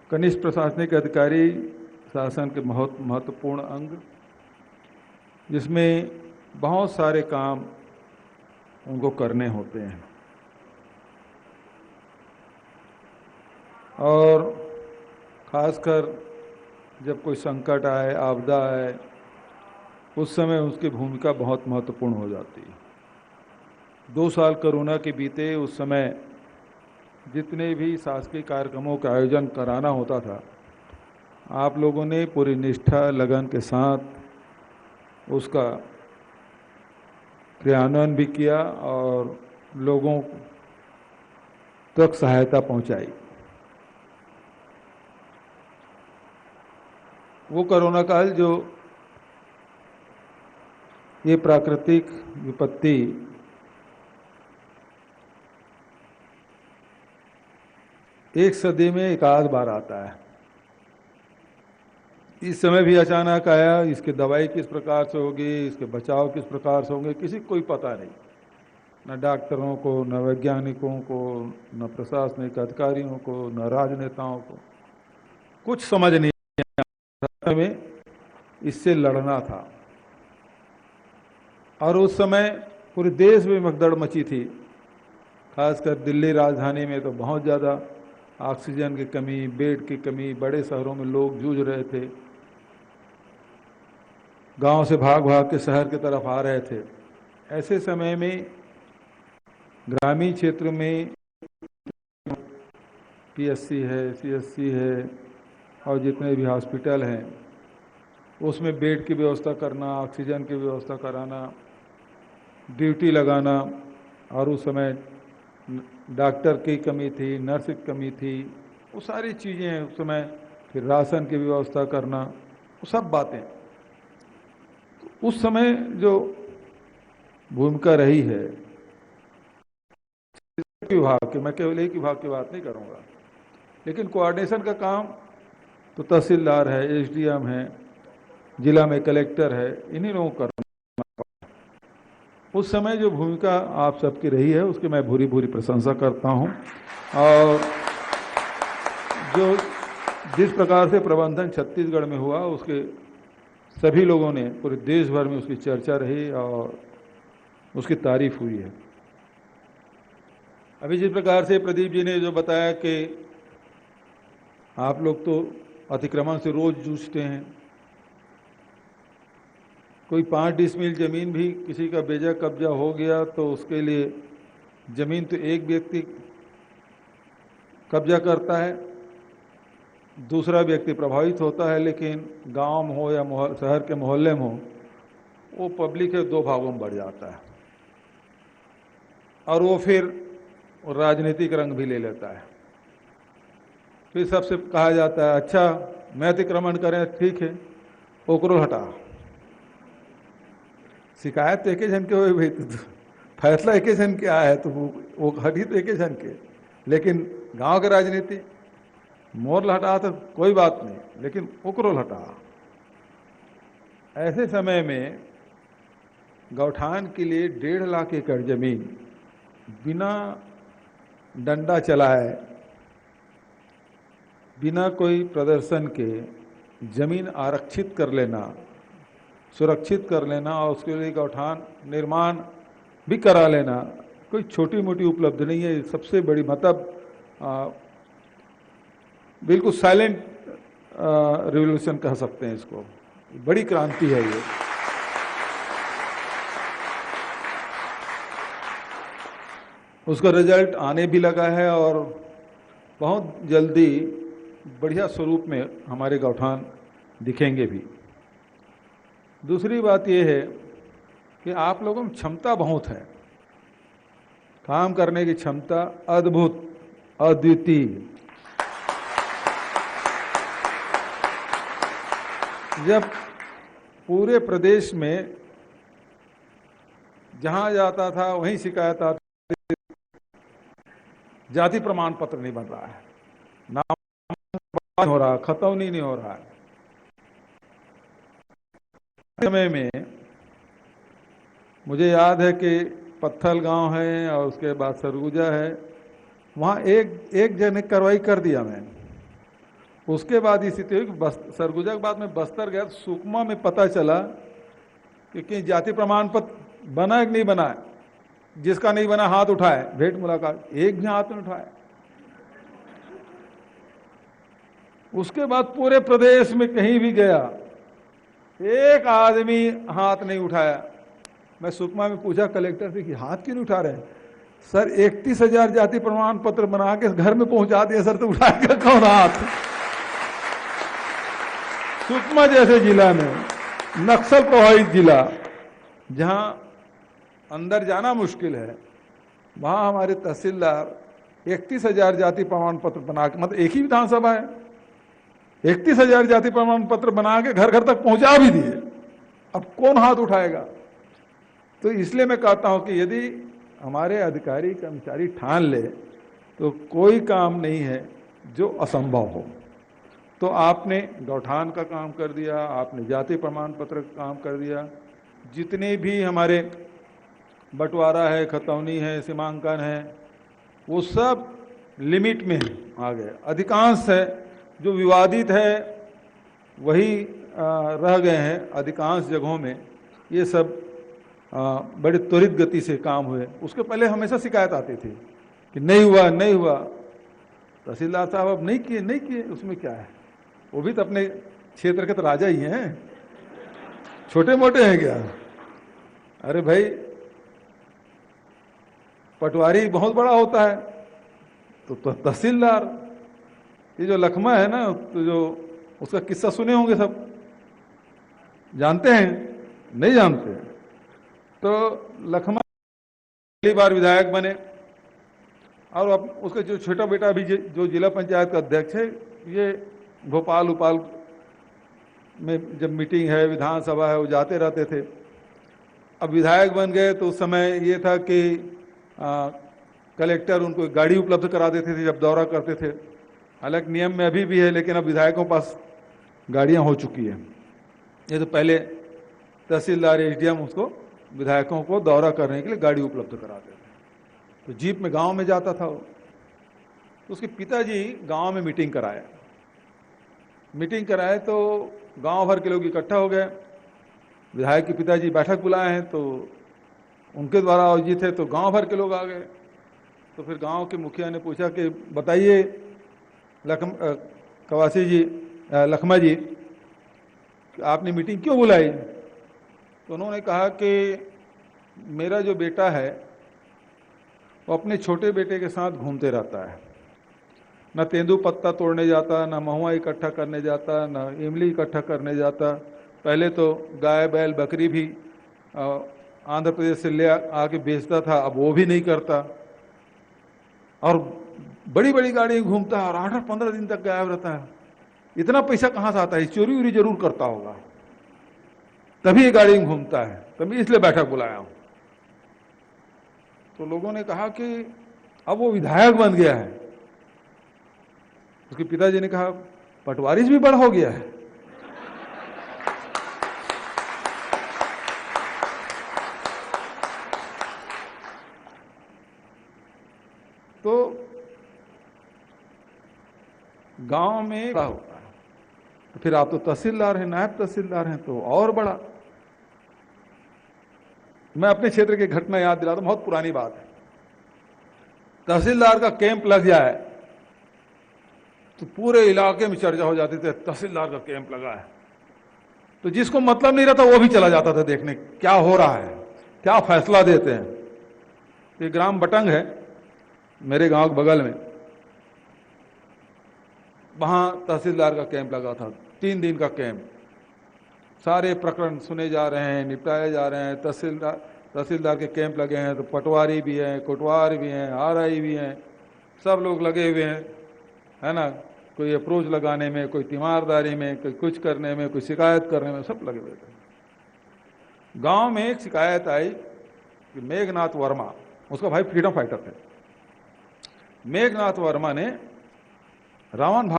कनिष्ठ प्रशासनिक अधिकारी शासन के बहुत महत्वपूर्ण अंग, जिसमें बहुत सारे काम उनको करने होते हैं और खासकर जब कोई संकट आए, आपदा आए, उस समय उसकी भूमिका बहुत महत्वपूर्ण हो जाती है। 2 साल कोरोना के बीते, उस समय जितने भी शासकीय कार्यक्रमों का आयोजन कराना होता था, आप लोगों ने पूरी निष्ठा लगन के साथ उसका क्रियान्वयन भी किया और लोगों तक सहायता पहुंचाई। वो कोरोना काल, जो ये प्राकृतिक विपत्ति एक सदी में एक आध बार आता है, इस समय भी अचानक आया। इसकी दवाई किस प्रकार से होगी, इसके बचाव किस प्रकार से होंगे, किसी को कोई पता नहीं, न डॉक्टरों को, न वैज्ञानिकों को, न प्रशासनिक अधिकारियों को, न राजनेताओं को कुछ समझ नहीं आया। में इससे लड़ना था और उस समय पूरे देश में भगदड़ मची थी। खासकर दिल्ली राजधानी में तो बहुत ज़्यादा ऑक्सीजन की कमी, बेड की कमी, बड़े शहरों में लोग जूझ रहे थे, गांव से भाग भाग के शहर की तरफ आ रहे थे। ऐसे समय में ग्रामीण क्षेत्र में पीएससी है, सीएससी है और जितने भी हॉस्पिटल हैं, उसमें बेड की व्यवस्था करना, ऑक्सीजन की व्यवस्था कराना, ड्यूटी लगाना, और उस समय डॉक्टर की कमी थी, नर्स की कमी थी, वो सारी चीज़ें उस समय, फिर राशन की व्यवस्था करना, वो सब बातें उस समय जो भूमिका रही है विभाग की, मैं केवल एक विभाग की बात नहीं करूँगा, लेकिन कोऑर्डिनेशन का काम तो तहसीलदार है, एसडीएम है, जिला में कलेक्टर है, इन्हीं लोगों को करना। उस समय जो भूमिका आप सबकी रही है उसकी मैं भूरी भूरी प्रशंसा करता हूं। और जो जिस प्रकार से प्रबंधन छत्तीसगढ़ में हुआ, उसके सभी लोगों ने, पूरे देश भर में उसकी चर्चा रही और उसकी तारीफ हुई है। अभी जिस प्रकार से प्रदीप जी ने जो बताया कि आप लोग तो अतिक्रमण से रोज जूझते हैं, कोई 5 डिसमिल जमीन भी किसी का बेजा कब्जा हो गया तो उसके लिए जमीन तो एक व्यक्ति कब्जा करता है, दूसरा व्यक्ति प्रभावित होता है, लेकिन गांव में हो या शहर के मोहल्ले में हो, वो पब्लिक के 2 भागों में बढ़ जाता है और वो फिर राजनीतिक रंग भी ले लेता है। फिर सबसे कहा जाता है, अच्छा मैं अतिक्रमण करें, ठीक है, ओकरो हटा। शिकायत तो एक जन के हो भाई, तो फैसला एक जन के आया है तो वो हटी तो एक जन के, लेकिन गांव की राजनीति मोर हटा तो कोई बात नहीं, लेकिन ओकरो हटा। ऐसे समय में गौठान के लिए 1.5 लाख एकड़ जमीन बिना डंडा चलाए, बिना कोई प्रदर्शन के जमीन आरक्षित कर लेना, सुरक्षित कर लेना और उसके लिए गौठान निर्माण भी करा लेना कोई छोटी मोटी उपलब्धि नहीं है। सबसे बड़ी, मतलब बिल्कुल साइलेंट रिवॉल्यूशन कह सकते हैं इसको, बड़ी क्रांति है ये। उसका रिजल्ट आने भी लगा है और बहुत जल्दी बढ़िया स्वरूप में हमारे गौठान दिखेंगे भी। दूसरी बात यह है कि आप लोगों में क्षमता बहुत है, काम करने की क्षमता अद्भुत, अद्वितीय। जब पूरे प्रदेश में जहां जाता था वहीं शिकायत आती, जाति प्रमाण पत्र नहीं बन रहा है, नाम हो रहा, खतौनी नहीं हो रहा है। समय में मुझे याद है कि पत्थल गांव है और उसके बाद सरगुजा है, वहाँ एक जन ने कार्रवाई कर दिया मैंने, उसके बाद ये स्थिति हुई कि सरगुजा के बाद में बस्तर गया तो सुकमा में पता चला कि कहीं जाति प्रमाण पत्र बना है कि नहीं बना है। जिसका नहीं बना हाथ उठाए, भेंट मुलाकात, एक भी हाथ नहीं उठाए। उसके बाद पूरे प्रदेश में कहीं भी गया, एक आदमी हाथ नहीं उठाया। मैं सुकमा में पूछा कलेक्टर से कि हाथ क्यों नहीं उठा रहे हैं? सर 31,000 जाति प्रमाण पत्र बना के घर में पहुंचा दिया सर, तो उठाएगा कौन हाथ? सुकमा जैसे जिला में, नक्सल प्रभावित जिला, जहां अंदर जाना मुश्किल है, वहां हमारे तहसीलदार 31,000 जाति प्रमाण पत्र बना के, मतलब एक ही विधानसभा है, 31,000 जाति प्रमाण पत्र बना के घर घर तक पहुंचा भी दिए। अब कौन हाथ उठाएगा? तो इसलिए मैं कहता हूं कि यदि हमारे अधिकारी कर्मचारी ठान ले तो कोई काम नहीं है जो असंभव हो। तो आपने गौठान का काम कर दिया, आपने जाति प्रमाण पत्र का काम कर दिया, जितने भी हमारे बंटवारा है, खतौनी है, सीमांकन है, वो सब लिमिट में आ गए। अधिकांश है जो विवादित है वही रह गए हैं। अधिकांश जगहों में ये सब बड़े त्वरित गति से काम हुए। उसके पहले हमेशा शिकायत आती थी कि नहीं हुआ नहीं हुआ। तहसीलदार साहब अब नहीं किए, उसमें क्या है? वो भी तो अपने क्षेत्र के तो राजा ही हैं, छोटे मोटे हैं क्या? अरे भाई, पटवारी बहुत बड़ा होता है तो तहसीलदार, ये जो लखमा है ना, तो जो उसका किस्सा सुने होंगे सब, जानते हैं? नहीं जानते? तो लखमा पहली बार विधायक बने और अब उसका जो छोटा बेटा भी जो जिला पंचायत का अध्यक्ष है, ये भोपाल उपाल में जब मीटिंग है, विधानसभा है, वो जाते रहते थे। अब विधायक बन गए तो उस समय ये था कि कलेक्टर उनको गाड़ी उपलब्ध करा देते थे जब दौरा करते थे। हालांकि नियम में अभी भी है, लेकिन अब विधायकों के पास गाड़ियां हो चुकी है। ये तो पहले तहसीलदार एसडीएम उसको विधायकों को दौरा करने के लिए गाड़ी उपलब्ध कराते थे। तो जीप में गांव में जाता था वो। तो उसके पिताजी गांव में मीटिंग कराए तो गांव भर के लोग इकट्ठा हो गए। विधायक के पिताजी बैठक बुलाए हैं तो उनके द्वारा आयोजित है, तो गांव भर के लोग आ गए। तो फिर गांव के मुखिया ने पूछा कि बताइए लखमा जी, आपने मीटिंग क्यों बुलाई? तो उन्होंने कहा कि मेरा जो बेटा है वो अपने छोटे बेटे के साथ घूमते रहता है, न तेंदू पत्ता तोड़ने जाता, न महुआ इकट्ठा करने जाता, न इमली इकट्ठा करने जाता। पहले तो गाय बैल बकरी भी आंध्र प्रदेश से ले आके बेचता था, अब वो भी नहीं करता। और बड़ी बड़ी गाड़ी घूमता है और 8-15 दिन तक गायब रहता है। इतना पैसा कहाँ से आता है? चोरी उरी जरूर करता होगा, तभी ये गाड़ी में घूमता है, तभी इसलिए बैठक बुलाया हूं। तो लोगों ने कहा कि अब वो विधायक बन गया है। उसके पिताजी ने कहा पटवारी भी बड़ा हो गया है। तो गांव में बड़ा होता है, तो फिर आप तो तहसीलदार हैं, नायब तहसीलदार हैं, तो और बड़ा। मैं अपने क्षेत्र की घटना याद दिलाता हूं, बहुत पुरानी बात है। तहसीलदार का कैंप लग जाए तो पूरे इलाके में चर्चा हो जाती थी, तहसीलदार का कैंप लगा है। तो जिसको मतलब नहीं रहता वो भी चला जाता था देखने क्या हो रहा है, क्या फैसला देते हैं। ये ग्राम बटंग है मेरे गांव के बगल में, वहां तहसीलदार का कैंप लगा था, 3 दिन का कैंप। सारे प्रकरण सुने जा रहे हैं, निपटाए जा रहे हैं। तहसीलदार के कैंप लगे हैं तो पटवारी भी हैं, कोटवार भी हैं, आरआई भी हैं, सब लोग लगे हुए हैं, है ना। कोई अप्रोच लगाने में, कोई तीमारदारी में, कोई कुछ करने में, कोई शिकायत करने में, सब लगे हुए थे। गांव में एक शिकायत आई कि मेघनाथ वर्मा, उसका भाई फ्रीडम फाइटर थे, मेघनाथ वर्मा ने रावण